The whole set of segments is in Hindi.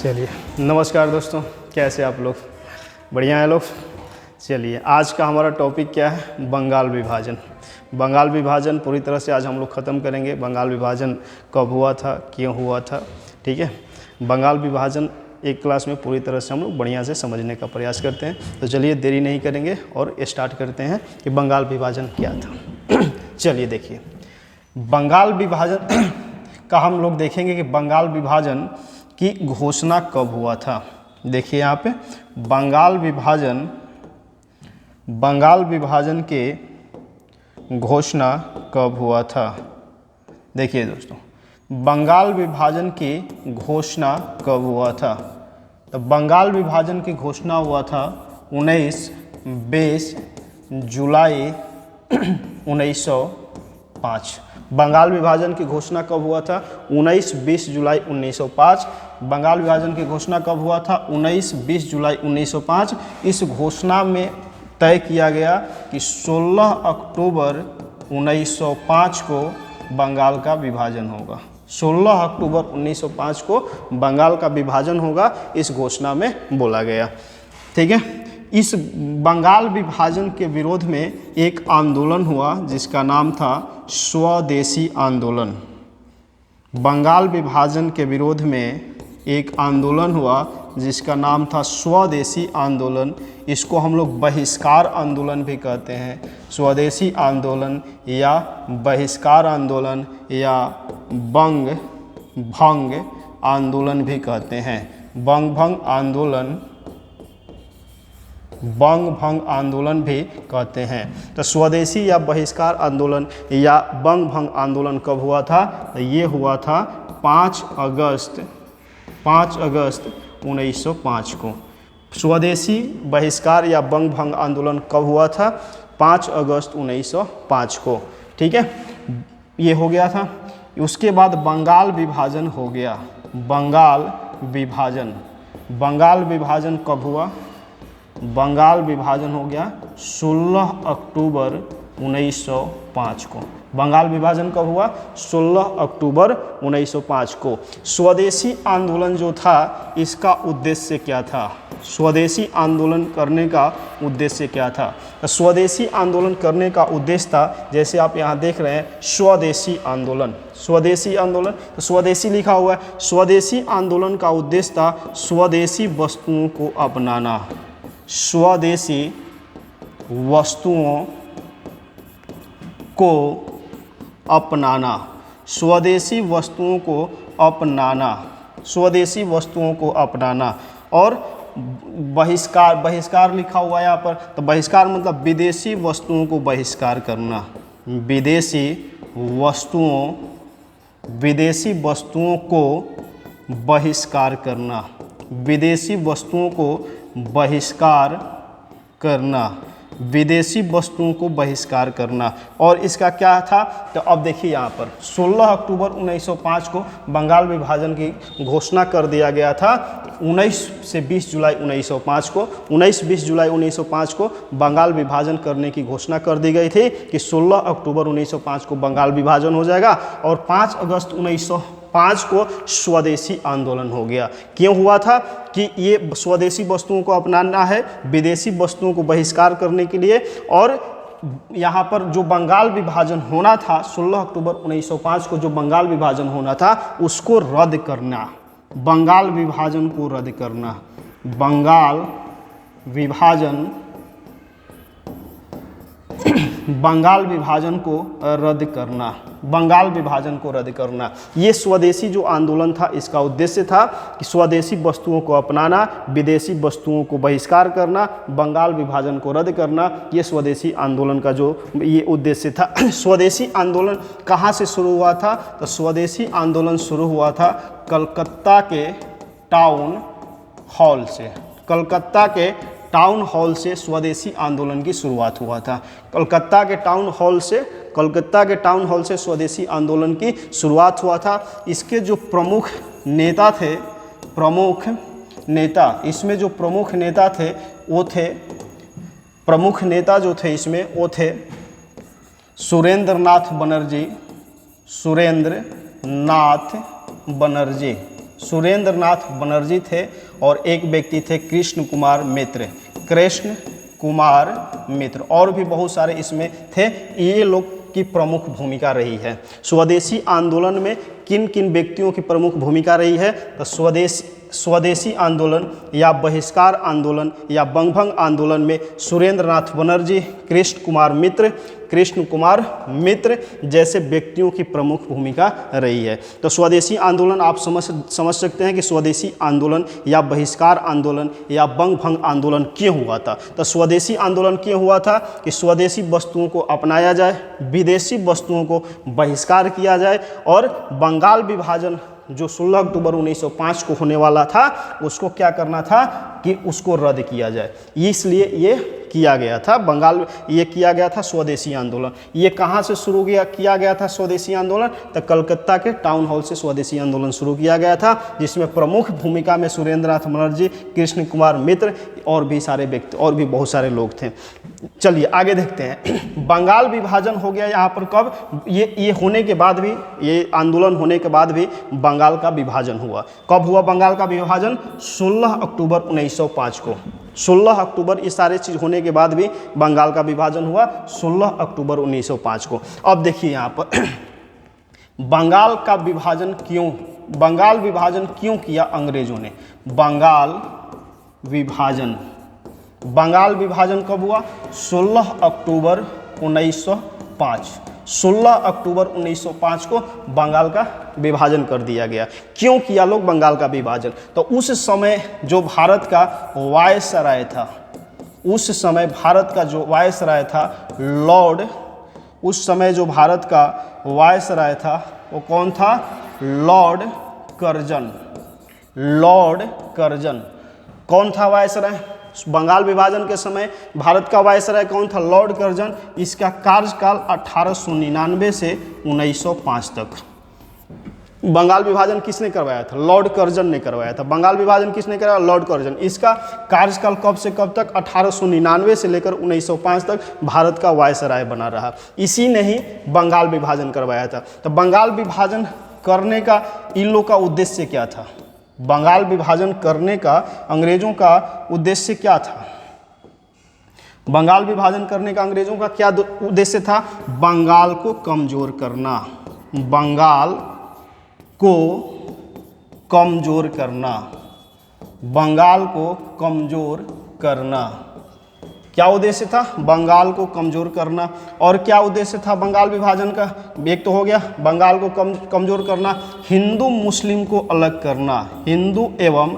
चलिए, नमस्कार दोस्तों, कैसे आप लोग? बढ़िया हैं लोग। चलिए, आज का हमारा टॉपिक क्या है? बंगाल विभाजन। बंगाल विभाजन पूरी तरह से आज हम लोग ख़त्म करेंगे। बंगाल विभाजन कब हुआ था, क्यों हुआ था, ठीक है। बंगाल विभाजन एक क्लास में पूरी तरह से हम लोग बढ़िया से समझने का प्रयास करते हैं। तो चलिए, देरी नहीं करेंगे और स्टार्ट करते हैं कि बंगाल विभाजन क्या था। चलिए देखिए, बंगाल विभाजन का हम लोग देखेंगे कि बंगाल विभाजन की घोषणा कब हुआ था। देखिए यहाँ पे बंगाल विभाजन के घोषणा कब हुआ था। देखिए दोस्तों, बंगाल विभाजन की घोषणा कब हुआ था। तो बंगाल विभाजन की घोषणा हुआ था 19-20 जुलाई 1905। बंगाल विभाजन की घोषणा कब हुआ था? 19-20 जुलाई 1905। बंगाल विभाजन की घोषणा कब हुआ था? 19-20 जुलाई 1905। इस घोषणा में तय किया गया कि 16 अक्टूबर 1905 को बंगाल का विभाजन होगा। 16 अक्टूबर 1905 को बंगाल का विभाजन होगा, इस घोषणा में बोला गया, ठीक है। इस बंगाल विभाजन के विरोध में एक आंदोलन हुआ जिसका नाम था स्वदेशी आंदोलन। बंगाल विभाजन के विरोध में एक आंदोलन हुआ जिसका नाम था स्वदेशी आंदोलन। इसको हम लोग बहिष्कार आंदोलन भी कहते हैं। स्वदेशी आंदोलन या बहिष्कार आंदोलन या बंग भंग आंदोलन भी कहते हैं। बंग भंग आंदोलन भी कहते हैं। तो स्वदेशी या बहिष्कार आंदोलन या बंग भंग आंदोलन कब हुआ था? तो ये हुआ था 5 अगस्त 1905 को। स्वदेशी बहिष्कार या बंग भंग आंदोलन कब हुआ था? 5 अगस्त 1905 को, ठीक है। ये हो गया था। उसके बाद बंगाल विभाजन हो गया। बंगाल विभाजन कब हुआ? बंगाल विभाजन हो गया 16 अक्टूबर 1905 को। बंगाल विभाजन कब हुआ? 16 अक्टूबर 1905 को। स्वदेशी आंदोलन जो था, इसका उद्देश्य क्या था? स्वदेशी आंदोलन करने का उद्देश्य क्या था? तो स्वदेशी आंदोलन करने का उद्देश्य था, जैसे आप यहाँ देख रहे हैं, स्वदेशी आंदोलन। तो स्वदेशी लिखा हुआ है। स्वदेशी आंदोलन का उद्देश्य था स्वदेशी वस्तुओं को अपनाना। स्वदेशी वस्तुओं को अपनाना। स्वदेशी वस्तुओं को अपनाना। और बहिष्कार लिखा हुआ है यहाँ पर। तो बहिष्कार मतलब विदेशी वस्तुओं को बहिष्कार करना। विदेशी वस्तुओं को बहिष्कार करना। विदेशी वस्तुओं को बहिष्कार करना। और इसका क्या था? तो अब देखिए यहाँ पर 16 अक्टूबर 1905 को बंगाल विभाजन की घोषणा कर दिया गया था। 19 से 20 जुलाई 1905 को 19-20 जुलाई 1905 को बंगाल विभाजन करने की घोषणा कर दी गई थी कि 16 अक्टूबर 1905 को बंगाल विभाजन हो जाएगा। और 5 अगस्त 1905 को स्वदेशी आंदोलन हो गया। क्यों हुआ था? कि ये स्वदेशी वस्तुओं को अपनाना है, विदेशी वस्तुओं को बहिष्कार करने के लिए। और यहाँ पर जो बंगाल विभाजन होना था 16 अक्टूबर 1905 को जो बंगाल विभाजन होना था, उसको रद्द करना। बंगाल विभाजन को रद्द करना। बंगाल विभाजन को रद्द करना। ये स्वदेशी जो आंदोलन था, इसका उद्देश्य था कि स्वदेशी वस्तुओं को अपनाना, विदेशी वस्तुओं को बहिष्कार करना, बंगाल विभाजन को रद्द करना। ये स्वदेशी आंदोलन का जो ये उद्देश्य था। स्वदेशी आंदोलन कहाँ से शुरू हुआ था? तो स्वदेशी आंदोलन शुरू हुआ था कलकत्ता के टाउन हॉल से स्वदेशी आंदोलन की शुरुआत हुआ था। कलकत्ता के टाउन हॉल से स्वदेशी आंदोलन की शुरुआत हुआ था। इसके जो प्रमुख नेता थे, इसमें जो प्रमुख नेता थे वो थे सुरेंद्र नाथ बनर्जी, सुरेंद्र नाथ बनर्जी थे और एक व्यक्ति थे कृष्ण कुमार मित्र, कृष्ण कुमार मित्र, और भी बहुत सारे इसमें थे। ये लोग की प्रमुख भूमिका रही है। स्वदेशी आंदोलन में किन किन व्यक्तियों की प्रमुख भूमिका रही है? तो स्वदेशी आंदोलन या बहिष्कार आंदोलन या बंगभंग आंदोलन में सुरेंद्र नाथ बनर्जी, कृष्ण कुमार मित्र जैसे व्यक्तियों की प्रमुख भूमिका रही है। तो स्वदेशी आंदोलन आप समझ सकते हैं कि स्वदेशी आंदोलन या बहिष्कार आंदोलन या बंगभंग आंदोलन क्यों हुआ था। तो स्वदेशी आंदोलन क्यों हुआ था कि स्वदेशी वस्तुओं को अपनाया जाए, विदेशी वस्तुओं को बहिष्कार किया जाए, और बंगाल विभाजन जो 16 अक्टूबर 1905 को होने वाला था उसको क्या करना था कि उसको रद्द किया जाए। इसलिए ये किया गया था ये किया गया था स्वदेशी आंदोलन। ये कहाँ से शुरू किया गया था स्वदेशी आंदोलन? तो कलकत्ता के टाउन हॉल से स्वदेशी आंदोलन शुरू किया गया था, जिसमें प्रमुख भूमिका में सुरेंद्र नाथ बनर्जी, कृष्ण कुमार मित्र और भी सारे व्यक्ति और भी बहुत सारे लोग थे। चलिए आगे देखते हैं। बंगाल विभाजन हो गया यहाँ पर कब? ये होने के बाद भी, ये आंदोलन होने के बाद भी बंगाल का विभाजन हुआ। कब हुआ बंगाल का विभाजन? 16 अक्टूबर 1905 को। 16 अक्टूबर, ये सारे चीज़ होने के बाद भी बंगाल का विभाजन हुआ 16 अक्टूबर 1905 को। अब देखिए यहाँ पर बंगाल विभाजन क्यों किया अंग्रेजों ने? बंगाल विभाजन कब हुआ? 16 अक्टूबर 1905। 16 अक्टूबर 1905 को बंगाल का विभाजन कर दिया गया। क्यों किया लोग बंगाल का विभाजन? तो उस समय जो भारत का वायसराय था, वो कौन था? Lord Curzon. कौन था वायसराय? बंगाल विभाजन के समय भारत का वायसराय कौन था? Lord Curzon. इसका कार्यकाल 1899 से 1905 तक। बंगाल विभाजन किसने करवाया था? लॉर्ड कर्जन ने करवाया था। बंगाल विभाजन किसने कराया? Lord Curzon. इसका कार्यकाल कब से कब तक? 1899 से लेकर 1905 तक भारत का वायसराय बना रहा। इसी ने ही बंगाल विभाजन करवाया था। तो बंगाल विभाजन करने का इन लोग का उद्देश्य क्या था? बंगाल विभाजन करने का अंग्रेजों का उद्देश्य क्या था? बंगाल विभाजन करने का अंग्रेजों का क्या उद्देश्य था? बंगाल को कमजोर करना। बंगाल को कमजोर करना। क्या उद्देश्य था? बंगाल को कमजोर करना। और क्या उद्देश्य था बंगाल विभाजन का? एक तो हो गया बंगाल को कमजोर करना, हिंदू मुस्लिम को अलग करना। हिंदू एवं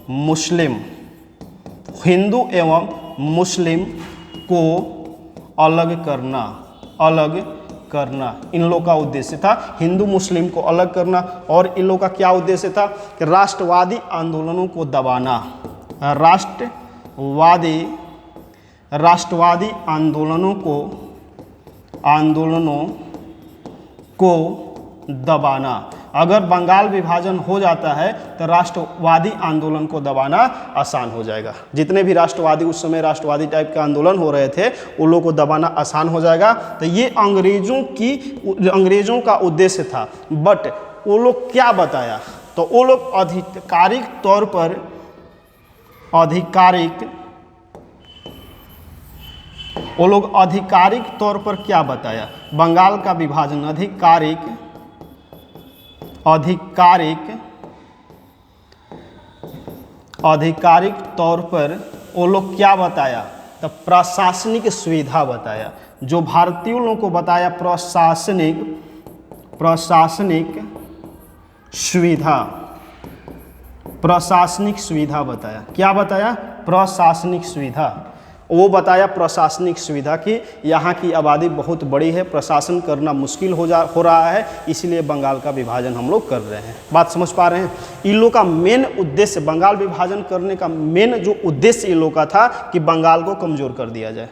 मुस्लिम को अलग करना इन लोग का उद्देश्य था। हिंदू मुस्लिम को अलग करना। और इन लोग का क्या उद्देश्य था? कि राष्ट्रवादी आंदोलनों को दबाना। राष्ट्रवादी आंदोलनों को दबाना। अगर बंगाल विभाजन हो जाता है तो राष्ट्रवादी आंदोलन को दबाना आसान हो जाएगा। जितने भी राष्ट्रवादी उस समय राष्ट्रवादी टाइप के आंदोलन हो रहे थे उन लोगों को दबाना आसान हो जाएगा। तो ये अंग्रेजों का उद्देश्य था। बट वो लोग क्या बताया? तो वो लोग आधिकारिक तौर पर क्या बताया? बंगाल का विभाजन आधिकारिक तौर पर वो लोग क्या बताया? तो प्रशासनिक सुविधा बताया। जो भारतीयों लोगों को बताया प्रशासनिक सुविधा बताया। क्या बताया? प्रशासनिक सुविधा। वो बताया प्रशासनिक सुविधा कि यहाँ की आबादी बहुत बड़ी है, प्रशासन करना मुश्किल हो रहा है, इसलिए बंगाल का विभाजन हम लोग कर रहे हैं। बात समझ पा रहे हैं? इन लोग का मेन उद्देश्य, बंगाल विभाजन करने का मेन जो उद्देश्य इन लोग का था कि बंगाल को कमज़ोर कर दिया जाए।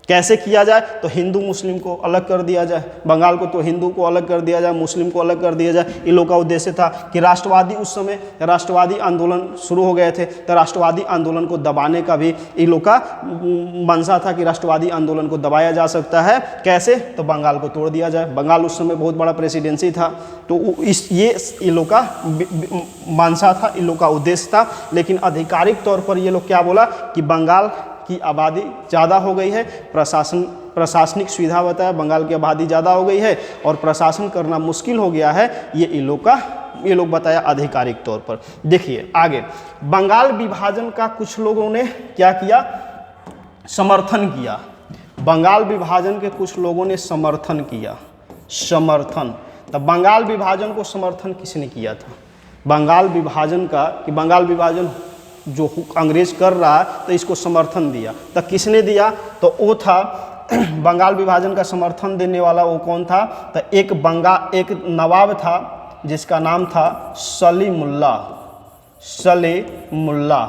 कैसे किया जाए? तो हिंदू मुस्लिम को अलग कर दिया जाए, बंगाल को तो हिंदू को अलग कर दिया जाए, मुस्लिम को अलग कर दिया जाए। इन लोग का उद्देश्य था कि राष्ट्रवादी, उस समय राष्ट्रवादी आंदोलन शुरू हो गए थे, तो राष्ट्रवादी आंदोलन को दबाने का भी इन लोग का मंशा था कि राष्ट्रवादी आंदोलन को दबाया जा सकता है। कैसे? तो बंगाल को तोड़ दिया जाए। बंगाल उस समय बहुत बड़ा प्रेसिडेंसी था, तो ये इन लोग का मंशा था, इन लोग का उद्देश्य था। लेकिन आधिकारिक तौर पर ये लोग क्या बोला कि बंगाल की आबादी ज़्यादा हो गई है, प्रशासनिक सुविधा बताया, बंगाल की आबादी ज़्यादा हो गई है और प्रशासन करना मुश्किल हो गया है, ये लोग बताया आधिकारिक तौर पर। देखिए आगे, बंगाल विभाजन का कुछ लोगों ने क्या किया? समर्थन किया। बंगाल विभाजन के कुछ लोगों ने समर्थन किया। समर्थन, तब बंगाल विभाजन को समर्थन किसने किया था? बंगाल विभाजन का, कि बंगाल विभाजन जो अंग्रेज कर रहा है तो इसको समर्थन दिया, तो किसने दिया? तो वो था बंगाल विभाजन का समर्थन देने वाला वो कौन था? तो एक नवाब था जिसका नाम था सलीमुल्लाह। सलीमुल्लाह,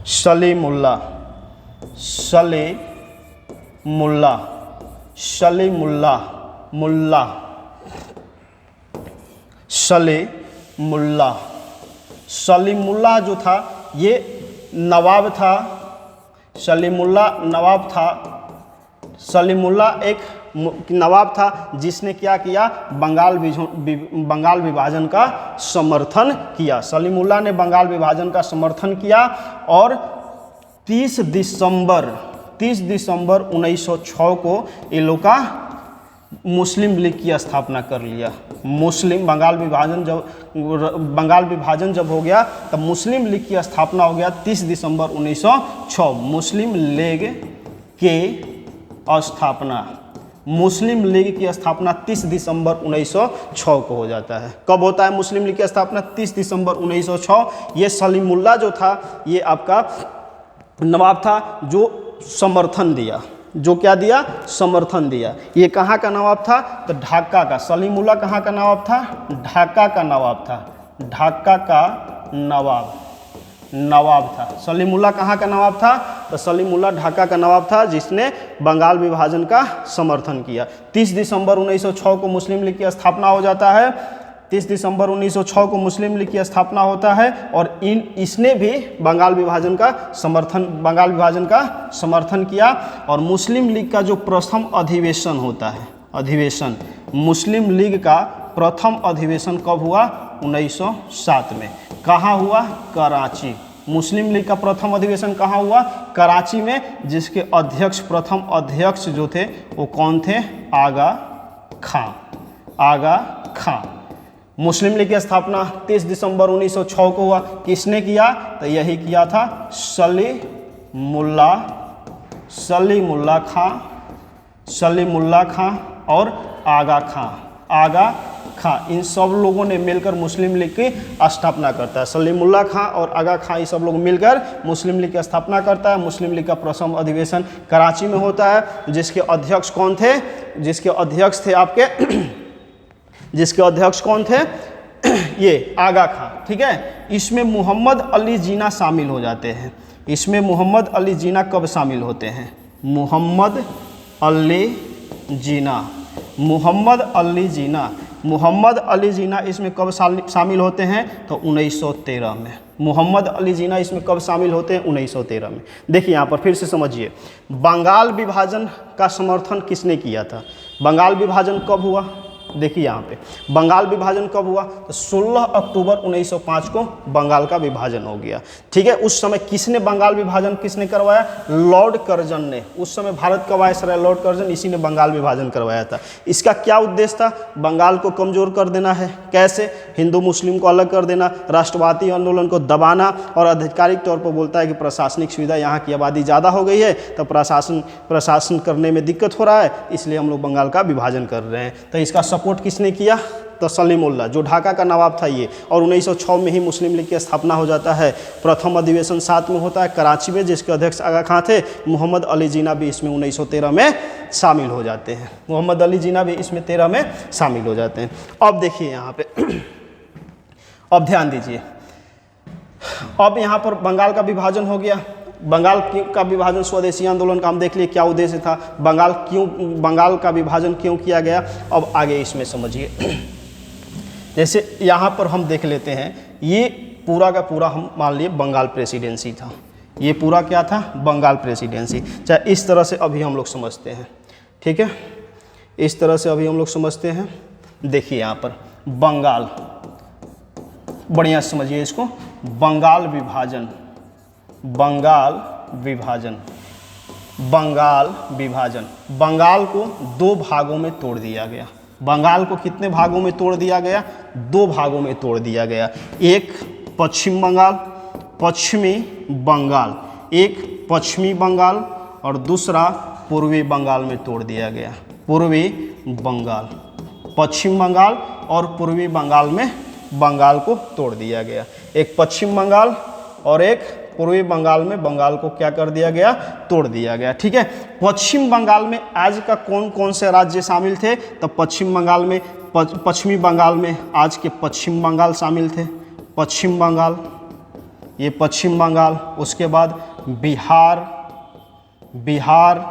सलीमुल्लाह, सलीमुल्लाह, सलीमुल्लाह, मुल्ला, सलीमुल्लाह। सलीमुल्लाह जो था ये नवाब था, सलीमुल्लाह नवाब था। सलीमुल्लाह एक नवाब था जिसने क्या किया? बंगाल विभाजन का समर्थन किया। सलीमुल्लाह ने बंगाल विभाजन का समर्थन किया और 30 दिसंबर 1906 को ये लोग का मुस्लिम लीग की स्थापना कर लिया। बंगाल विभाजन जब हो गया तब मुस्लिम लीग की स्थापना हो गया 30 दिसंबर 1906। मुस्लिम लीग की स्थापना 30 दिसंबर 1906 को हो जाता है। कब होता है मुस्लिम लीग की स्थापना? 30 दिसंबर 1906। ये सलीमुल्लाह जो था ये आपका नवाब था जो समर्थन दिया, जो क्या दिया? समर्थन दिया। ये कहाँ का नवाब था? तो ढाका का। सलीमुल्लाह कहाँ का नवाब था? ढाका का नवाब था। ढाका का नवाब था। सलीमुल्लाह कहाँ का नवाब था? तो सलीमुल्लाह ढाका का नवाब था जिसने बंगाल विभाजन का समर्थन किया। 30 दिसंबर 1906 को मुस्लिम लीग की स्थापना हो जाता है। 30 दिसंबर 1906 को मुस्लिम लीग की स्थापना होता है और इसने भी बंगाल विभाजन का समर्थन किया। और मुस्लिम लीग का जो प्रथम अधिवेशन होता है, मुस्लिम लीग का प्रथम अधिवेशन कब हुआ? 1907 में। कहाँ हुआ? कराची। मुस्लिम लीग का प्रथम अधिवेशन कहाँ हुआ? कराची में, जिसके प्रथम अध्यक्ष जो थे वो कौन थे? आगा खां। मुस्लिम लीग की स्थापना 30 दिसंबर 1906 को हुआ। किसने किया? तो यही किया था सलीमुल्लाह खां और आगा खां। इन सब लोगों ने मिलकर मुस्लिम लीग की स्थापना करता है। सलीमुल्लाह खां और आगा खां ये सब लोग मिलकर मुस्लिम लीग की स्थापना करता है। मुस्लिम लीग का प्रथम अधिवेशन कराची में होता है। जिसके अध्यक्ष कौन थे? जिसके अध्यक्ष कौन थे? ये आगा खां। ठीक है। इसमें मोहम्मद अली जिन्ना शामिल हो जाते हैं। इसमें मोहम्मद अली जिन्ना कब शामिल होते हैं? मोहम्मद अली जिन्ना इसमें कब शामिल होते हैं? तो 1913 में। मोहम्मद अली जिन्ना इसमें कब शामिल होते हैं? 1913 में। देखिए यहाँ पर फिर से समझिए, बंगाल विभाजन का समर्थन किसने किया था? बंगाल विभाजन कब हुआ? देखिए यहाँ पे बंगाल विभाजन कब हुआ? तो 16 अक्टूबर 1905 को बंगाल का विभाजन हो गया। ठीक है। उस समय किसने बंगाल विभाजन करवाया? लॉर्ड कर्जन ने। उस समय भारत का वायसराय लॉर्ड कर्जन, इसी ने बंगाल विभाजन करवाया था। इसका क्या उद्देश्य था? बंगाल को कमजोर कर देना है। कैसे? हिंदू मुस्लिम को अलग कर देना, राष्ट्रवादी आंदोलन को दबाना, और आधिकारिक तौर पर बोलता है कि प्रशासनिक सुविधा, यहाँ की आबादी ज़्यादा हो गई है तो प्रशासन करने में दिक्कत हो रहा है, इसलिए हम लोग बंगाल का विभाजन कर रहे हैं। तो इसका सपोर्ट किसने किया? तो सलीमुल्लाह, जो ढाका का नवाब था ये। और 1906 में ही मुस्लिम लीग की स्थापना हो जाता है। प्रथम अधिवेशन 7 में होता है कराची में, जिसके अध्यक्ष आगा खां थे। मोहम्मद अली जिन्ना भी इसमें 1913 में शामिल हो जाते हैं। मोहम्मद अली जिन्ना भी इसमें 13 में शामिल हो जाते हैं। अब देखिए यहाँ पे, अब ध्यान दीजिए, अब यहाँ पर बंगाल का विभाजन हो गया। बंगाल का विभाजन स्वदेशी आंदोलन का हम देख लिए क्या उद्देश्य था, बंगाल का विभाजन क्यों किया गया। अब आगे इसमें समझिए। जैसे यहाँ पर हम देख लेते हैं, ये पूरा का पूरा हम मान लिए बंगाल प्रेसिडेंसी था, ये पूरा क्या था, बंगाल प्रेसिडेंसी। चाहे इस तरह से अभी हम लोग समझते हैं, ठीक है, इस तरह से अभी हम लोग समझते हैं। देखिए यहाँ पर बंगाल, बढ़िया समझिए इसको, बंगाल विभाजन, बंगाल विभाजन, बंगाल विभाजन, बंगाल को दो भागों में तोड़ दिया गया। बंगाल को कितने भागों में तोड़ दिया गया, दो भागों में तोड़ दिया गया। एक पश्चिम बंगाल, पश्चिमी बंगाल, एक पश्चिमी बंगाल और दूसरा पूर्वी बंगाल में तोड़ दिया गया। पूर्वी बंगाल, पश्चिम बंगाल और पूर्वी बंगाल में बंगाल को तोड़ दिया गया। एक पश्चिम बंगाल और एक पूर्वी बंगाल में बंगाल को क्या कर दिया गया, तोड़ दिया गया। ठीक है, पश्चिम बंगाल में आज का कौन कौन से राज्य शामिल थे, तो पश्चिम बंगाल में, पश्चिमी बंगाल में आज के पश्चिम बंगाल शामिल थे, पश्चिम बंगाल, ये पश्चिम बंगाल, उसके बाद बिहार, बिहार,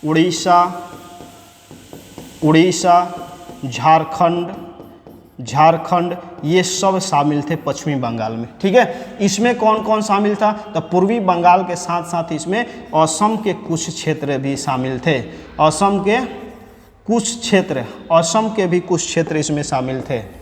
उड़ीसा, उड़ीसा, झारखंड, झारखंड, ये सब शामिल थे पश्चिमी बंगाल में। ठीक है, इसमें कौन कौन शामिल था, तो पूर्वी बंगाल के साथ साथ इसमें असम के कुछ क्षेत्र भी शामिल थे। असम के कुछ क्षेत्र, असम के भी कुछ क्षेत्र इसमें शामिल थे।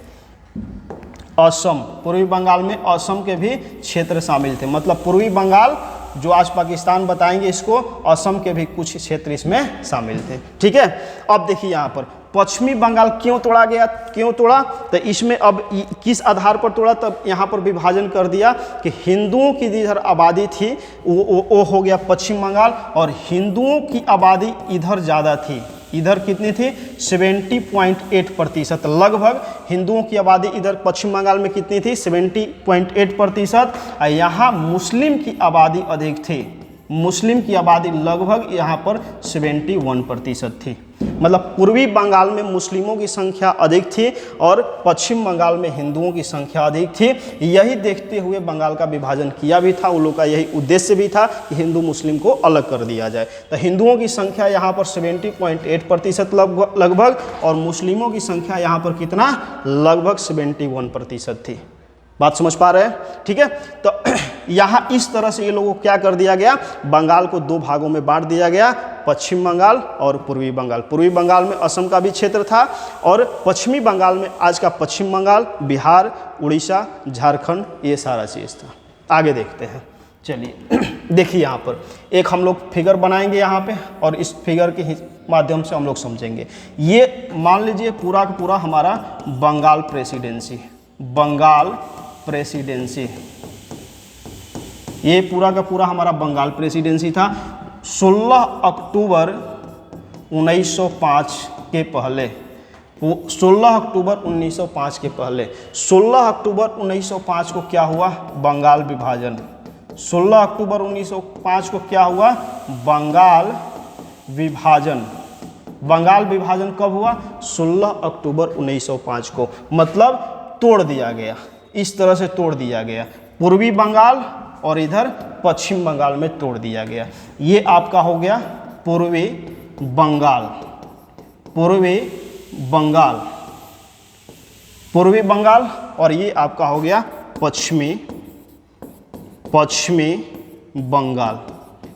असम, पूर्वी बंगाल में असम के भी क्षेत्र शामिल थे। मतलब पूर्वी बंगाल जो आज पाकिस्तान बताएंगे इसको, असम के भी कुछ क्षेत्र इसमें शामिल थे। ठीक है, अब देखिए यहाँ पर पश्चिमी बंगाल क्यों तोड़ा गया, क्यों तोड़ा, तो इसमें अब किस आधार पर तोड़ा, तब यहाँ पर विभाजन कर दिया कि हिंदुओं की जिधर आबादी थी वो हो गया पश्चिम बंगाल, और हिंदुओं की आबादी इधर ज़्यादा थी। इधर कितनी थी, 70.8%, लगभग हिंदुओं की आबादी इधर पश्चिम बंगाल में कितनी थी, 70.8%। और यहाँ मुस्लिम की आबादी अधिक थी, मुस्लिम की आबादी लगभग यहाँ पर 71% थी। मतलब पूर्वी बंगाल में मुस्लिमों की संख्या अधिक थी और पश्चिम बंगाल में हिंदुओं की संख्या अधिक थी। यही देखते हुए बंगाल का विभाजन किया भी था, उन लोगों का यही उद्देश्य भी था कि हिंदू मुस्लिम को अलग कर दिया जाए। तो हिंदुओं की संख्या यहाँ पर 70.8% लगभग, और मुस्लिमों की संख्या यहाँ पर कितना, लगभग 71% थी। बात समझ पा रहे हैं। ठीक है, तो यहाँ इस तरह से ये लोगों को क्या कर दिया गया, बंगाल को दो भागों में बांट दिया गया, पश्चिम बंगाल और पूर्वी बंगाल। पूर्वी बंगाल में असम का भी क्षेत्र था, और पश्चिमी बंगाल में आज का पश्चिम बंगाल, बिहार, उड़ीसा, झारखंड, ये सारा चीज़ था। आगे देखते हैं, चलिए देखिए यहाँ पर एक हम लोग फिगर बनाएंगे यहाँ पे, और इस फिगर के माध्यम से हम लोग समझेंगे। ये मान लीजिए पूरा का पूरा हमारा बंगाल प्रेसिडेंसी, बंगाल प्रेसिडेंसी, ये पूरा का पूरा हमारा बंगाल प्रेसिडेंसी था। 16 अक्टूबर 1905 के पहले, 16 अक्टूबर 1905 के पहले, 16 अक्टूबर 1905 को क्या हुआ, बंगाल विभाजन। 16 अक्टूबर 1905 को क्या हुआ, बंगाल विभाजन। बंगाल विभाजन कब हुआ, 16 अक्टूबर 1905 को, मतलब तोड़ दिया गया, इस तरह से तोड़ दिया गया। पूर्वी बंगाल और इधर पश्चिम बंगाल में तोड़ दिया गया। ये आपका हो गया पूर्वी बंगाल, पूर्वी बंगाल, पूर्वी बंगाल, और ये आपका हो गया पश्चिमी, पश्चिमी बंगाल।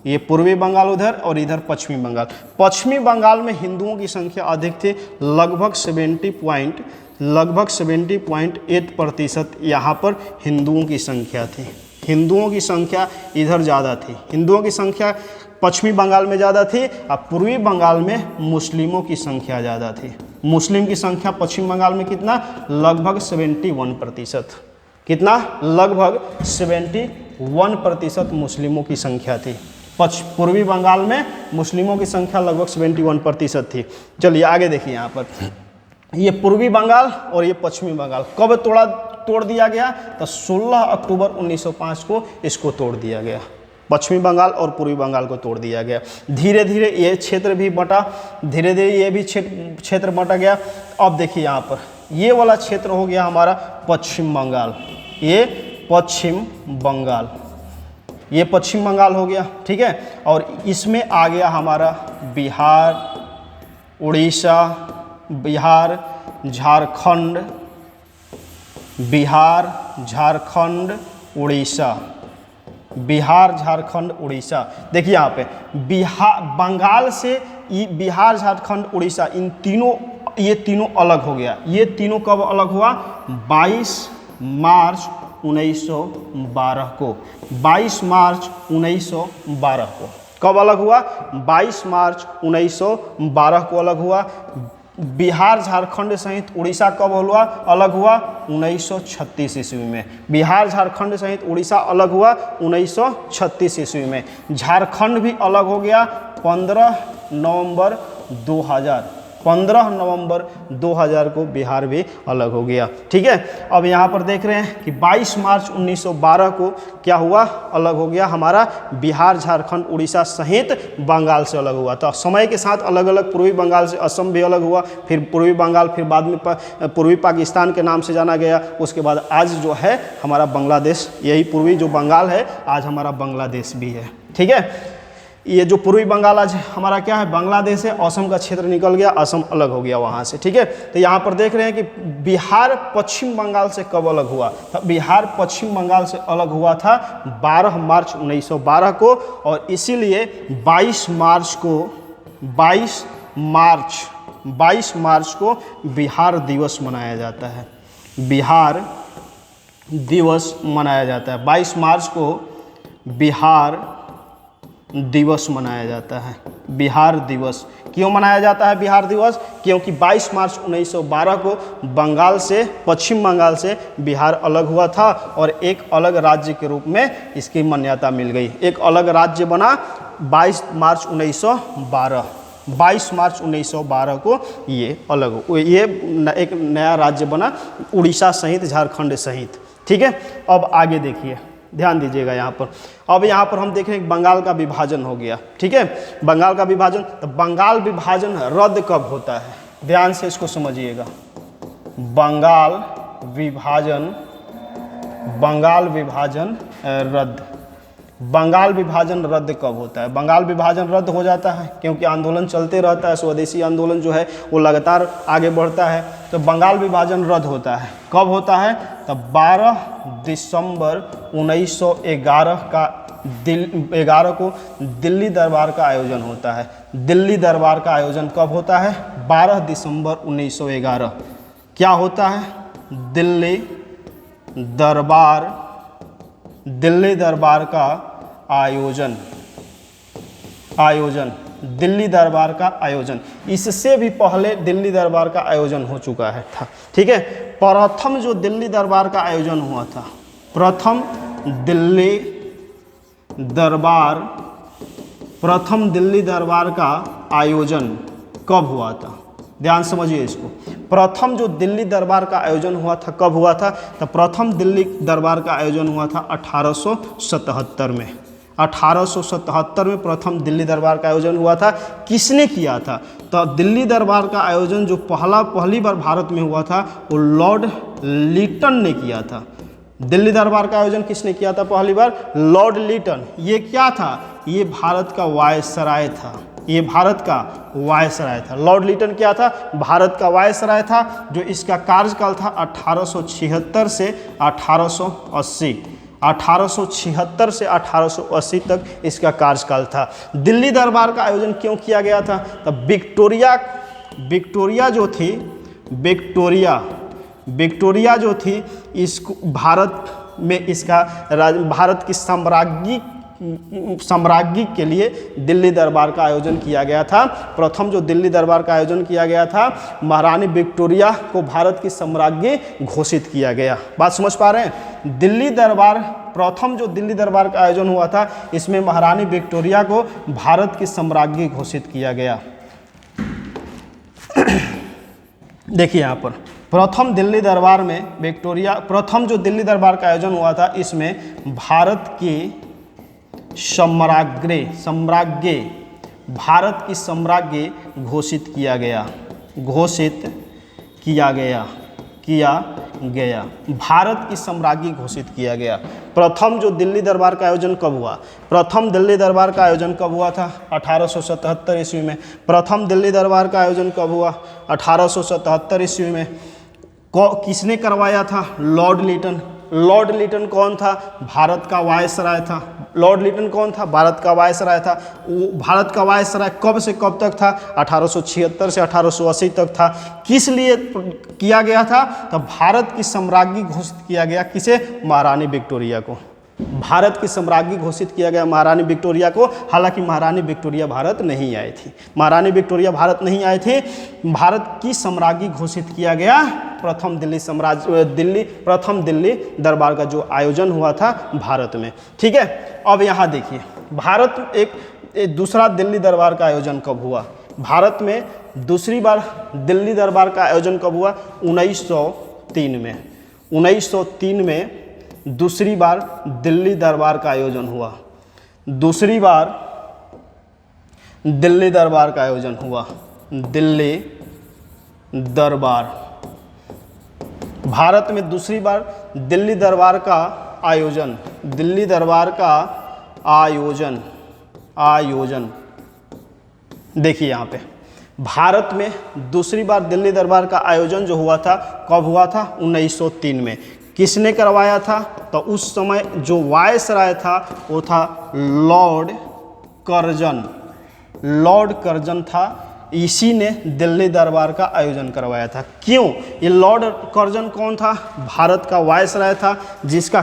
ये पूर्वी बंगाल उधर और इधर पश्चिमी बंगाल। पश्चिमी बंगाल में हिंदुओं की संख्या अधिक थी, लगभग 70.8% यहाँ पर हिंदुओं की संख्या थी। हिंदुओं की संख्या इधर ज़्यादा थी, हिंदुओं की संख्या पश्चिमी बंगाल में ज़्यादा थी, और पूर्वी बंगाल में मुस्लिमों की संख्या ज़्यादा थी। मुस्लिम की संख्या पश्चिम बंगाल में कितना, लगभग 71%, कितना, लगभग 71% मुस्लिमों की संख्या थी। पूर्वी बंगाल में मुस्लिमों की संख्या लगभग 71% थी। चलिए आगे देखिए यहाँ पर, ये पूर्वी बंगाल और ये पश्चिमी बंगाल कब तोड़ दिया गया, तो 16 अक्टूबर 1905 को इसको तोड़ दिया गया। पश्चिमी बंगाल और पूर्वी बंगाल को तोड़ दिया गया। धीरे धीरे ये क्षेत्र भी बटा, धीरे धीरे ये भी क्षेत्र बटा गया। अब देखिए यहाँ पर ये वाला क्षेत्र हो गया हमारा पश्चिम बंगाल, ये पश्चिम बंगाल, ये पश्चिम बंगाल हो गया, ठीक है। और इसमें आ गया हमारा बिहार, उड़ीसा, बिहार, झारखंड, बिहार, झारखंड, उड़ीसा, बिहार, झारखंड, उड़ीसा। देखिए यहाँ पे बिहार, बंगाल से बिहार, झारखंड, उड़ीसा, इन तीनों, ये तीनों अलग हो गया। ये तीनों कब अलग हुआ? 22 मार्च 1912 को। 22 मार्च 1912 को कब अलग हुआ? 22 मार्च 1912 को अलग हुआ। बिहार, झारखंड सहित उड़ीसा कब हुआ? अलग हुआ 1936 ईस्वी में। बिहार, झारखंड सहित उड़ीसा अलग हुआ 1936 ईस्वी में। झारखंड भी अलग हो गया 15 नवंबर 2000। 15 नवंबर 2000 को बिहार भी अलग हो गया, ठीक है। अब यहाँ पर देख रहे हैं कि 22 मार्च 1912 को क्या हुआ? अलग हो गया हमारा बिहार, झारखंड, उड़ीसा सहित बंगाल से अलग हुआ। तो समय के साथ अलग अलग, पूर्वी बंगाल से असम भी अलग हुआ, फिर पूर्वी बंगाल, फिर बाद में पूर्वी पाकिस्तान के नाम से जाना गया। उसके बाद आज जो है हमारा बांग्लादेश, यही पूर्वी जो बंगाल है आज हमारा बांग्लादेश भी है, ठीक है। ये जो पूर्वी बंगाल आज हमारा क्या है? बांग्लादेश है। असम का क्षेत्र निकल गया, असम अलग हो गया वहाँ से, ठीक है। तो यहाँ पर देख रहे हैं कि बिहार पश्चिम बंगाल से कब अलग हुआ? तो बिहार पश्चिम बंगाल से अलग हुआ था 12 मार्च 1912 को। और इसीलिए 22 मार्च को बिहार दिवस मनाया जाता है। बिहार दिवस मनाया जाता है। 22 मार्च को बिहार दिवस मनाया जाता है। बिहार दिवस क्यों मनाया जाता है बिहार दिवस? क्योंकि 22 मार्च 1912 को बंगाल से, पश्चिम बंगाल से बिहार अलग हुआ था और एक अलग राज्य के रूप में इसकी मान्यता मिल गई। एक अलग राज्य बना 22 मार्च 1912। 22 मार्च 1912 को ये अलग, ये एक नया राज्य बना उड़ीसा सहित, झारखंड सहित, ठीक है। अब आगे देखिए, ध्यान दीजिएगा यहाँ पर। अब यहाँ पर हम देख रहे हैं बंगाल का विभाजन हो गया, ठीक है। बंगाल का विभाजन, तो बंगाल विभाजन रद्द कब होता है? ध्यान से इसको समझिएगा। बंगाल विभाजन रद्द। बंगाल विभाजन रद्द कब होता है? बंगाल विभाजन रद्द हो जाता है क्योंकि आंदोलन चलते रहता है, स्वदेशी आंदोलन जो है वो लगातार आगे बढ़ता है। तो बंगाल विभाजन रद्द होता है। कब होता है? तो 12 दिसंबर 1911 का 11 को दिल्ली दरबार का आयोजन होता है। दिल्ली दरबार का आयोजन कब होता है? 12 दिसंबर 1911। क्या होता है? दिल्ली दरबार का आयोजन। दिल्ली दरबार का आयोजन। इससे भी पहले दिल्ली दरबार का आयोजन हो चुका है था, ठीक है। प्रथम जो दिल्ली दरबार का आयोजन हुआ था, प्रथम दिल्ली दरबार का आयोजन कब हुआ था? ध्यान समझिए इसको। प्रथम जो दिल्ली दरबार का आयोजन हुआ था कब हुआ था? तो प्रथम दिल्ली दरबार का आयोजन हुआ था 1877 में। 1877 में प्रथम दिल्ली दरबार का आयोजन हुआ था। किसने किया था? तो दिल्ली दरबार का आयोजन जो पहली बार भारत में हुआ था वो लॉर्ड लिटन ने किया था। दिल्ली दरबार का आयोजन किसने किया था पहली बार? लॉर्ड लिटन। ये क्या था? ये भारत का वायसराय था। ये भारत का वायसराय था। लॉर्ड लिटन क्या था? भारत का वायसराय था, जो इसका कार्यकाल था 1876 से 1880। 1876 से 1880 तक इसका कार्यकाल था। दिल्ली दरबार का आयोजन क्यों किया गया था? तो विक्टोरिया जो थी इसको भारत में इसका भारत की साम्राज्ञी के लिए दिल्ली दरबार का आयोजन किया गया था। प्रथम जो दिल्ली दरबार का आयोजन किया गया था, महारानी विक्टोरिया को भारत की साम्राज्ञी घोषित किया गया। बात समझ पा रहे हैं? प्रथम जो दिल्ली दरबार का आयोजन हुआ था, इसमें महारानी विक्टोरिया को भारत की साम्राज्ञी घोषित किया गया। देखिए यहाँ पर प्रथम दिल्ली दरबार में प्रथम जो दिल्ली दरबार का आयोजन हुआ था, इसमें भारत की साम्राज्ञी घोषित किया गया। किया गया, भारत की साम्राज्ञी घोषित किया गया। प्रथम जो दिल्ली दरबार का आयोजन कब हुआ? प्रथम दिल्ली दरबार का आयोजन कब हुआ था? 1877 ईस्वी में। प्रथम दिल्ली दरबार का आयोजन कब हुआ? 1877 ईस्वी में। किसने करवाया था? लॉर्ड लिटन। लॉर्ड लिटन कौन था? भारत का वायसराय था। लॉर्ड लिटन कौन था? भारत का वायसराय था। वो भारत का वायसराय कब से कब तक था? 1876 से 1880 तक था। किस लिए किया गया था? तो भारत की साम्राज्ञी घोषित किया गया। किसे? महारानी विक्टोरिया को। भारत की साम्राज्ञी घोषित किया गया महारानी विक्टोरिया को। हालांकि महारानी विक्टोरिया भारत नहीं आई थी। महारानी विक्टोरिया भारत नहीं आई थी। भारत की साम्राज्ञी घोषित किया गया प्रथम दिल्ली दरबार का जो आयोजन हुआ था भारत में। ठीक है, अब यहाँ देखिए, भारत एक दूसरा दिल्ली दरबार का आयोजन कब हुआ? भारत में दूसरी बार दिल्ली दरबार का आयोजन कब हुआ? 1903 में। 1903 में दूसरी बार दिल्ली दरबार का आयोजन हुआ। दूसरी बार दिल्ली दरबार का आयोजन हुआ। दिल्ली दरबार, भारत में दूसरी बार दिल्ली दरबार का आयोजन, दिल्ली दरबार का आयोजन देखिए यहाँ पे, भारत में दूसरी बार दिल्ली दरबार का आयोजन जो हुआ था, कब हुआ था? 1903 में। किसने करवाया था? तो उस समय जो वायसराय था वो था लॉर्ड कर्जन। लॉर्ड कर्जन था, इसी ने दिल्ली दरबार का आयोजन करवाया था। क्यों? ये लॉर्ड कर्जन कौन था? भारत का वायसराय था, जिसका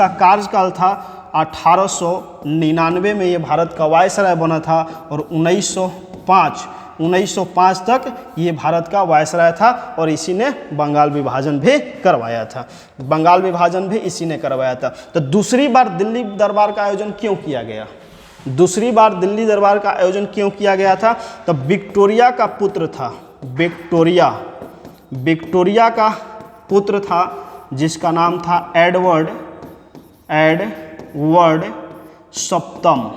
कार्यकाल था 1899 में ये भारत का वायसराय बना था और 1905 तक ये भारत का वायसराय था और इसी ने बंगाल विभाजन भी करवाया था। बंगाल विभाजन भी इसी ने करवाया था। तो दूसरी बार दिल्ली दरबार का आयोजन क्यों किया गया? दूसरी बार दिल्ली दरबार का आयोजन क्यों किया गया था? तो विक्टोरिया का पुत्र था, विक्टोरिया का पुत्र था, जिसका नाम था एडवर्ड सप्तम।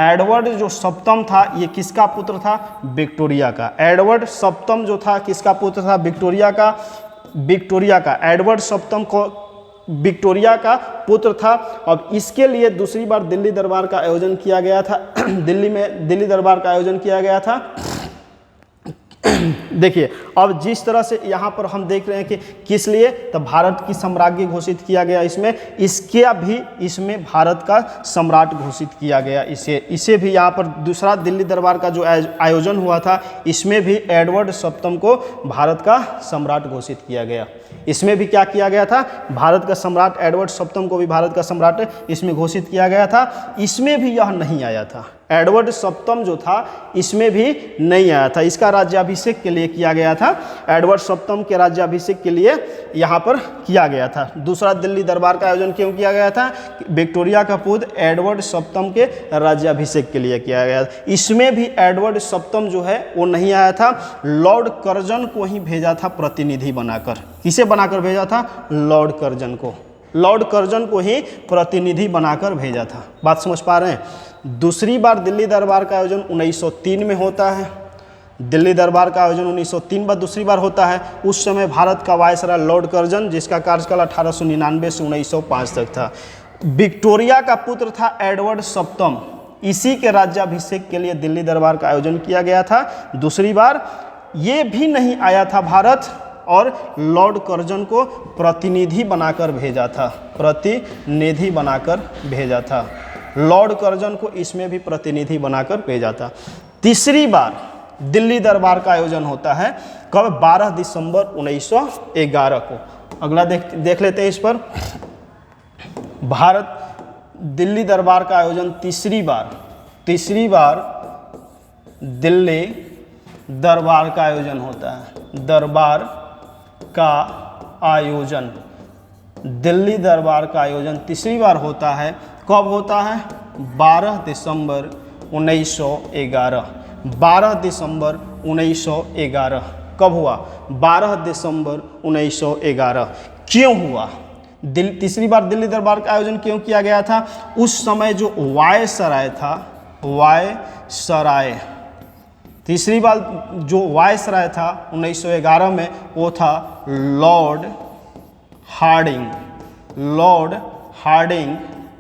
एडवर्ड जो सप्तम था, ये किसका पुत्र था? विक्टोरिया का। एडवर्ड सप्तम जो था, किसका पुत्र था? विक्टोरिया का। एडवर्ड सप्तम को विक्टोरिया का पुत्र था। अब इसके लिए दूसरी बार दिल्ली दरबार का आयोजन किया गया था। दिल्ली दरबार का आयोजन किया गया था। देखिए, अब जिस तरह से यहाँ पर हम देख रहे हैं कि किस लिए, तो भारत की साम्राज्ञी घोषित किया गया। इसमें भारत का सम्राट घोषित किया गया। इसे भी यहाँ पर दूसरा दिल्ली दरबार का जो आयोजन हुआ था, इसमें भी एडवर्ड सप्तम को भारत का सम्राट घोषित किया गया। इसमें भी क्या किया गया था? भारत का सम्राट एडवर्ड सप्तम को भी भारत का सम्राट इसमें घोषित किया गया था। इसमें भी यह नहीं आया था। एडवर्ड सप्तम जो था, इसमें भी नहीं आया था। इसका राज्याभिषेक के लिए किया गया था। एडवर्ड सप्तम के राज्याभिषेक के लिए यहाँ पर किया गया था। दूसरा दिल्ली दरबार का आयोजन क्यों किया गया था? विक्टोरिया का पुत्र एडवर्ड सप्तम के राज्याभिषेक के लिए किया गया था। इसमें भी एडवर्ड सप्तम जो है वो नहीं आया था। लॉर्ड कर्जन को ही भेजा था प्रतिनिधि बनाकर। किसे बनाकर भेजा था? लॉर्ड कर्जन को ही प्रतिनिधि बनाकर भेजा था। बात समझ पा रहे हैं? दूसरी बार दिल्ली दरबार का आयोजन 1903 में होता है। दिल्ली दरबार का आयोजन 1903 बार दूसरी बार होता है। उस समय भारत का वायसराय लॉर्ड कर्जन, जिसका कार्यकाल 1899 से 1905 तक था। विक्टोरिया का पुत्र था एडवर्ड सप्तम। इसी के राज्याभिषेक के लिए दिल्ली दरबार का आयोजन किया गया था। दूसरी बार ये भी नहीं आया था भारत, और लॉर्ड कर्जन को प्रतिनिधि बनाकर भेजा था। लॉर्ड कर्जन को इसमें भी प्रतिनिधि बनाकर भेजा था। तीसरी बार दिल्ली दरबार का आयोजन होता है कब? 12 दिसंबर 1911 को। अगला देख लेते हैं इस पर। भारत दिल्ली दरबार का आयोजन तीसरी बार दिल्ली दरबार का आयोजन होता है। दिल्ली दरबार का आयोजन तीसरी बार होता है। कब होता है? 12 दिसंबर 1911। 12 दिसंबर 1911 कब हुआ? 12 दिसंबर 1911। क्यों हुआ? तीसरी बार दिल्ली दरबार का आयोजन क्यों किया गया था? उस समय जो वायसराय था, वायसराय, तीसरी बार जो वायसराय था 1911 में, वो था लॉर्ड हार्डिंग। लॉर्ड हार्डिंग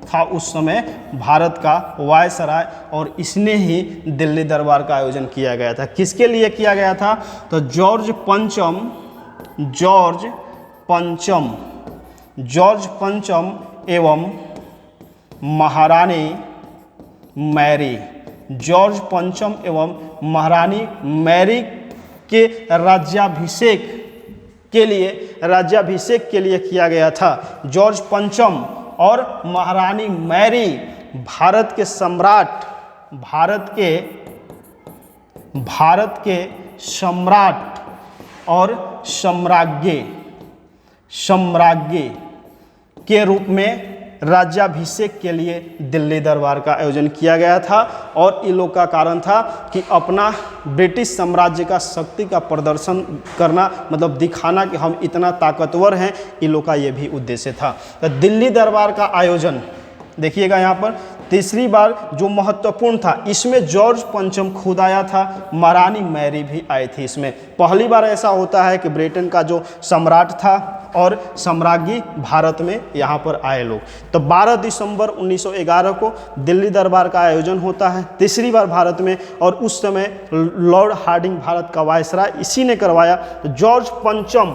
था उस समय भारत का वायसराय, और इसने ही दिल्ली दरबार का आयोजन किया गया था। किसके लिए किया गया था? तो जॉर्ज पंचम एवं महारानी मैरी, जॉर्ज पंचम एवं महारानी मैरी के राज्याभिषेक के लिए किया गया था। जॉर्ज पंचम और महारानी मैरी भारत के सम्राट और सम्राज्ञी के रूप में राज्याभिषेक के लिए दिल्ली दरबार का आयोजन किया गया था। और इन लोग का कारण था कि अपना ब्रिटिश साम्राज्य का शक्ति का प्रदर्शन करना, मतलब दिखाना कि हम इतना ताकतवर हैं, इन लोग का ये भी उद्देश्य था। तो दिल्ली दरबार का आयोजन देखिएगा यहाँ पर तीसरी बार जो महत्वपूर्ण था, इसमें जॉर्ज पंचम खुद आया था, महारानी मैरी भी आई थी। इसमें पहली बार ऐसा होता है कि ब्रिटेन का जो सम्राट था और सम्राज्ञी भारत में यहाँ पर आए लोग। तो 12 दिसंबर 1911 को दिल्ली दरबार का आयोजन होता है तीसरी बार भारत में, और उस समय लॉर्ड हार्डिंग भारत का वायसराय इसी ने करवाया। जॉर्ज पंचम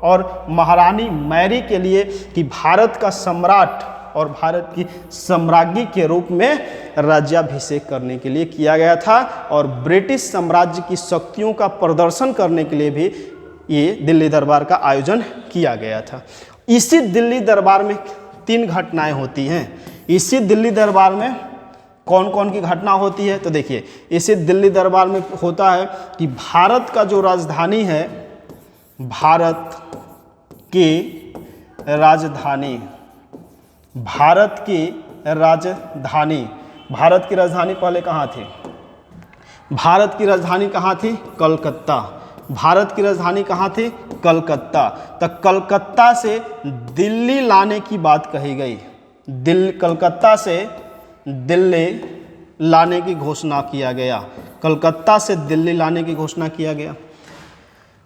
और महारानी मैरी के लिए कि भारत का सम्राट और भारत की सम्राज्ञी के रूप में राज्याभिषेक करने के लिए किया गया था, और ब्रिटिश साम्राज्य की शक्तियों का प्रदर्शन करने के लिए भी ये दिल्ली दरबार का आयोजन किया गया था। इसी दिल्ली दरबार में 3 घटनाएं होती हैं। इसी दिल्ली दरबार में कौन कौन की घटना होती है? तो देखिए, इसी दिल्ली दरबार में होता है कि भारत का जो राजधानी है, भारत की राजधानी पहले कहाँ थी? भारत की राजधानी कहाँ थी? कलकत्ता। भारत की राजधानी कहाँ थी? कलकत्ता। तो कलकत्ता से दिल्ली लाने की बात कही गई। कलकत्ता से दिल्ली लाने की घोषणा किया गया। कलकत्ता से दिल्ली लाने की घोषणा किया गया।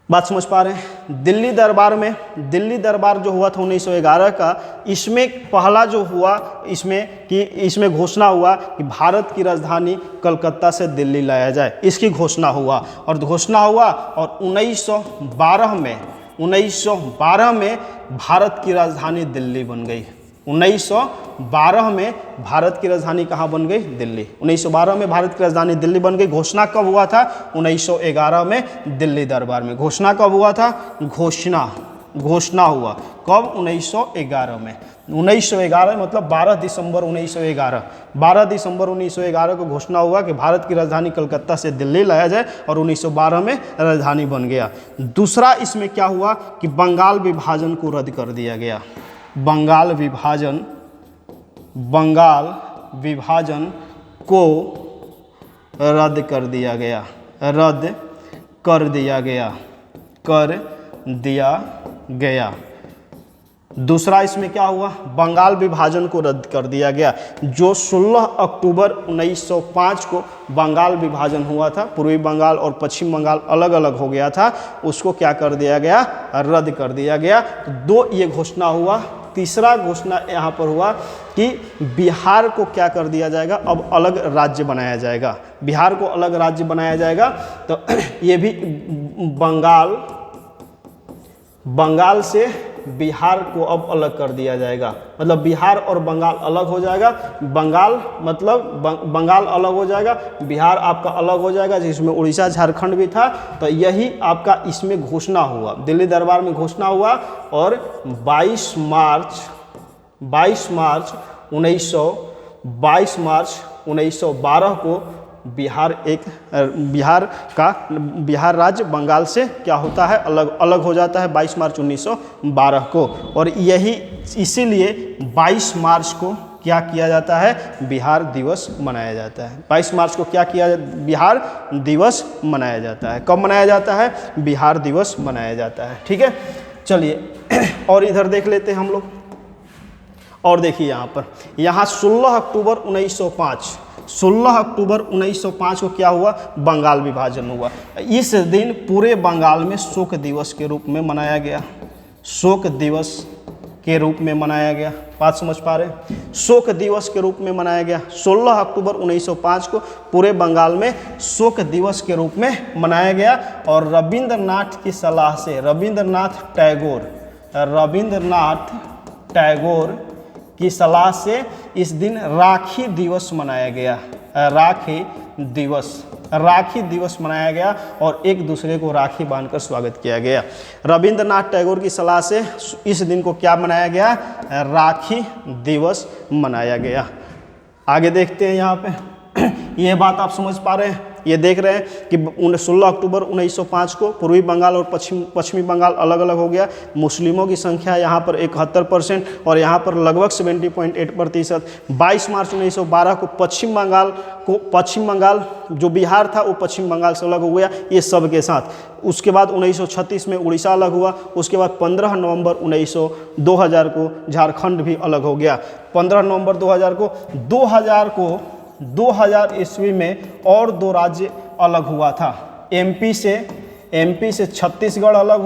बात समझ पा रहे हैं? दिल्ली दरबार जो हुआ था 1911 का, इसमें पहला जो हुआ इसमें घोषणा हुआ कि भारत की राजधानी कलकत्ता से दिल्ली लाया जाए, इसकी घोषणा हुआ। और 1912 में भारत की राजधानी दिल्ली बन गई। 1912 में भारत की राजधानी कहाँ बन गई? दिल्ली। 1912 में भारत की राजधानी दिल्ली बन गई। घोषणा कब हुआ था? 1911 में दिल्ली दरबार में। घोषणा कब हुआ था? घोषणा हुआ कब? 1911 में। 1911 मतलब 12 दिसंबर 1911। 12 दिसंबर 1911 को घोषणा हुआ कि भारत की राजधानी कलकत्ता से दिल्ली लाया जाए, और 1912 में राजधानी बन गया। दूसरा इसमें क्या हुआ कि बंगाल विभाजन को रद्द कर दिया गया। बंगाल विभाजन को रद्द कर दिया गया। दूसरा इसमें क्या हुआ? बंगाल विभाजन को रद्द कर दिया गया। जो 16 अक्टूबर 1905 को बंगाल विभाजन हुआ था, पूर्वी बंगाल और पश्चिम बंगाल अलग अलग हो गया था, उसको क्या कर दिया गया? रद्द कर दिया गया। तो 2 ये घोषणा हुआ। तीसरा घोषणा यहाँ पर हुआ कि बिहार को क्या कर दिया जाएगा? अब अलग राज्य बनाया जाएगा। बिहार को अलग राज्य बनाया जाएगा। तो ये भी बंगाल से बिहार को अब अलग कर दिया जाएगा। मतलब बिहार और बंगाल अलग हो जाएगा। बंगाल अलग हो जाएगा, बिहार आपका अलग हो जाएगा, जिसमें उड़ीसा झारखंड भी था। तो यही आपका इसमें घोषणा हुआ, दिल्ली दरबार में घोषणा हुआ। और 22 मार्च 1912 को बिहार राज्य बंगाल से क्या होता है? अलग हो जाता है 22 मार्च 1912 को। और इसीलिए 22 मार्च को क्या किया जाता है? बिहार दिवस मनाया जाता है। 22 मार्च को क्या किया? बिहार दिवस मनाया जाता है। कब मनाया जाता है? बिहार दिवस मनाया जाता है। ठीक है, चलिए और इधर देख लेते हैं हम लोग। और देखिए यहाँ पर, यहाँ 16 अक्टूबर 1905, 16 अक्टूबर 1905 को क्या हुआ, बंगाल विभाजन हुआ। इस दिन पूरे बंगाल में शोक दिवस के रूप में मनाया गया, शोक दिवस के रूप में मनाया गया। बात समझ पा रहे, शोक दिवस के रूप में मनाया गया। 16 अक्टूबर 1905 को पूरे बंगाल में शोक दिवस के रूप में मनाया गया। और रविंद्रनाथ की सलाह से, रविंद्रनाथ टैगोर की सलाह से इस दिन राखी दिवस मनाया गया, राखी दिवस मनाया गया और एक दूसरे को राखी बांधकर स्वागत किया गया। रविंद्रनाथ टैगोर की सलाह से इस दिन को क्या मनाया गया, राखी दिवस मनाया गया। आगे देखते हैं यहाँ पे, ये बात आप समझ पा रहे हैं, ये देख रहे हैं कि 16 अक्टूबर 1905 को पूर्वी बंगाल और पश्चिमी बंगाल अलग अलग हो गया। मुस्लिमों की संख्या यहाँ पर 71% और यहाँ पर लगभग 70.8%। 22 मार्च 1912 को पश्चिम बंगाल जो बिहार था वो पश्चिम बंगाल से अलग हो गया, ये सब के साथ। उसके बाद 1936 में उड़ीसा अलग हुआ। उसके बाद 15 नवंबर 2000 को झारखंड भी अलग हो गया। 15 नवंबर 2000 ईस्वी में और 2 राज्य अलग हुआ था। एमपी से छत्तीसगढ़ अलग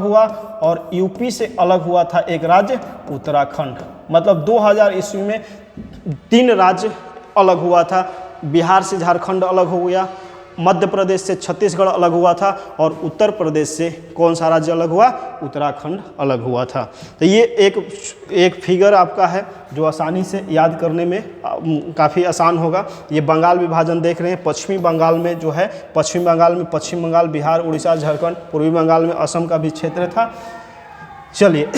हुआ, और यूपी से अलग हुआ था एक राज्य, उत्तराखंड। मतलब 2000 ईस्वी में 3 राज्य अलग हुआ था। बिहार से झारखंड अलग हो गया, मध्य प्रदेश से छत्तीसगढ़ अलग हुआ था, और उत्तर प्रदेश से कौन सा राज्य अलग हुआ, उत्तराखंड अलग हुआ था। तो ये एक फिगर आपका है जो आसानी से याद करने में काफ़ी आसान होगा। ये बंगाल विभाजन देख रहे हैं। पश्चिमी बंगाल में जो है, पश्चिम बंगाल, बिहार, उड़ीसा, झारखंड, पूर्वी बंगाल में असम का भी क्षेत्र था। चलिए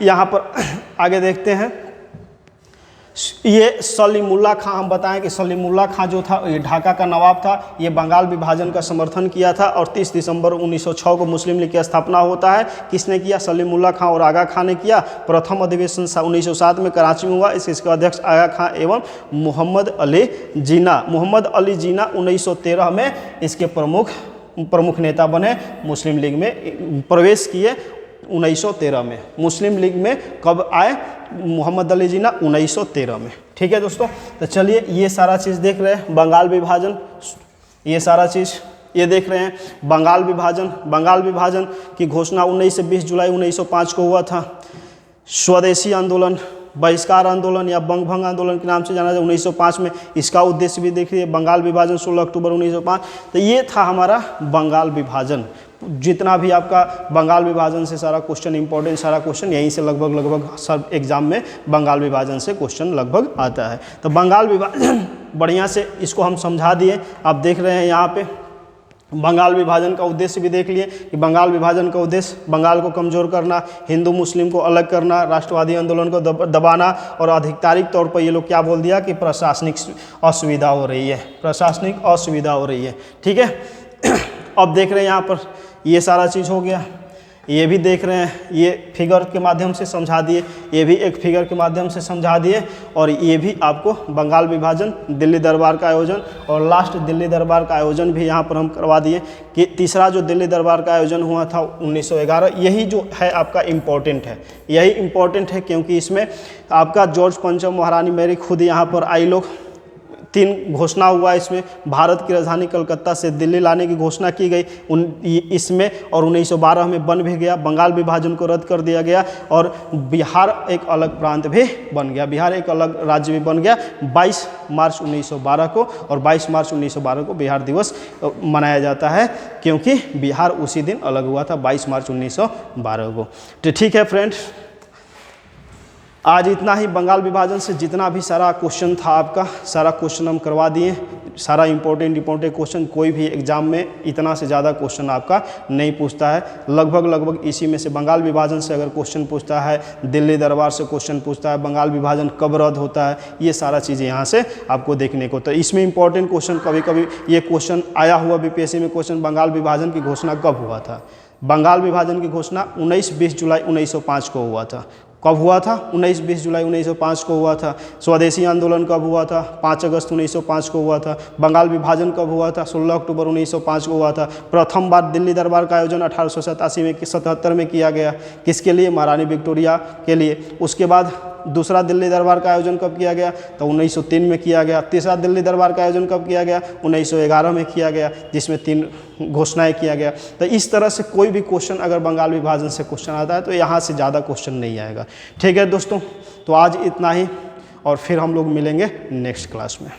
यहाँ पर आगे देखते हैं। ये सलीमुल्लाह खां, हम बताएं कि सलीमुल्लाह खां जो था ये ढाका का नवाब था। ये बंगाल विभाजन का समर्थन किया था और 30 दिसंबर 1906 को मुस्लिम लीग की स्थापना होता है। किसने किया, सलीमुल्लाह खां और आगा खां ने किया। प्रथम अधिवेशन 1907 में कराची में हुआ। इसके अध्यक्ष आगा खां एवं मोहम्मद अली जिन्ना 1913 में इसके प्रमुख नेता बने। मुस्लिम लीग में प्रवेश किए 1913 में। मुस्लिम लीग में कब आए, मोहम्मद अली जिन्ना 1913 में। ठीक है दोस्तों, तो चलिए ये सारा चीज़ देख रहे हैं, बंगाल विभाजन, ये सारा चीज़ ये देख रहे हैं। बंगाल विभाजन की घोषणा 19 से 20 जुलाई 1905 को हुआ था। स्वदेशी आंदोलन, बहिष्कार आंदोलन या बंगभंग आंदोलन के नाम से जाना जाए 1905 में। इसका उद्देश्य भी देखिए, बंगाल विभाजन 16 अक्टूबर 1905। तो ये था हमारा बंगाल विभाजन। जितना भी आपका बंगाल विभाजन से सारा क्वेश्चन, इंपॉर्टेंट सारा क्वेश्चन यहीं से लगभग सब एग्जाम में बंगाल विभाजन से क्वेश्चन लगभग आता है। तो बंगाल विभाजन बढ़िया से इसको हम समझा दिए। आप देख रहे हैं यहाँ पे बंगाल विभाजन का उद्देश्य भी देख लिए कि बंगाल विभाजन का उद्देश्य बंगाल को कमज़ोर करना, हिंदू मुस्लिम को अलग करना, राष्ट्रवादी आंदोलन को दबाना, और आधिकारिक तौर पर ये लोग क्या बोल दिया कि प्रशासनिक असुविधा हो रही है। ठीक है, अब देख रहे हैं यहाँ पर ये सारा चीज़ हो गया। ये भी देख रहे हैं, ये फिगर के माध्यम से समझा दिए, ये भी एक फिगर के माध्यम से समझा दिए। और ये भी आपको बंगाल विभाजन, दिल्ली दरबार का आयोजन, और लास्ट दिल्ली दरबार का आयोजन भी यहाँ पर हम करवा दिए कि तीसरा जो दिल्ली दरबार का आयोजन हुआ था 1911, यही जो है आपका इम्पोर्टेंट है, यही इम्पोर्टेंट है क्योंकि इसमें आपका जॉर्ज पंचम, महारानी मैरी खुद यहाँ पर आई लोग। 3 घोषणा हुआ इसमें, भारत की राजधानी कलकत्ता से दिल्ली लाने की घोषणा की गई इसमें, और 1912 में बन भी गया। बंगाल विभाजन को रद्द कर दिया गया और बिहार एक अलग प्रांत भी बन गया, बिहार एक अलग राज्य भी बन गया 22 मार्च 1912 को। और 22 मार्च 1912 को बिहार दिवस मनाया जाता है क्योंकि बिहार उसी दिन अलग हुआ था, 22 मार्च 1912 को। तो ठीक है फ्रेंड्स, आज इतना ही। बंगाल विभाजन से जितना भी सारा क्वेश्चन था आपका, सारा क्वेश्चन हम करवा दिए। सारा इंपॉर्टेंट क्वेश्चन, कोई भी एग्जाम में इतना से ज़्यादा क्वेश्चन आपका नहीं पूछता है। लगभग इसी में से बंगाल विभाजन से अगर क्वेश्चन पूछता है, दिल्ली दरबार से क्वेश्चन पूछता है, बंगाल विभाजन कब रद्द होता है, ये सारा चीज़ें यहाँ से आपको देखने को। तो इसमें इंपॉर्टेंट क्वेश्चन, कभी ये क्वेश्चन आया हुआ बीपीएससी में क्वेश्चन, बंगाल विभाजन की घोषणा कब हुआ था। बंगाल विभाजन की घोषणा 19-20 जुलाई 1905 को हुआ था। कब हुआ था? 19-20 जुलाई 1905 को हुआ था। स्वदेशी आंदोलन कब हुआ था? 5 अगस्त 1905 को हुआ था। बंगाल विभाजन कब हुआ था? 16 अक्टूबर 1905 को हुआ था। प्रथम बार दिल्ली दरबार का आयोजन 1887 में 77 में किया गया। किसके लिए? महारानी विक्टोरिया के लिए। उसके बाद दूसरा दिल्ली दरबार का आयोजन कब किया गया? तो 1903 में किया गया। तीसरा दिल्ली दरबार का आयोजन कब किया गया? 1911 में किया गया, जिसमें 3 घोषणाएं किया गया। तो इस तरह से कोई भी क्वेश्चन अगर बंगाल विभाजन से क्वेश्चन आता है तो यहाँ से ज़्यादा क्वेश्चन नहीं आएगा। ठीक है दोस्तों, तो आज इतना ही और फिर हम लोग मिलेंगे नेक्स्ट क्लास में।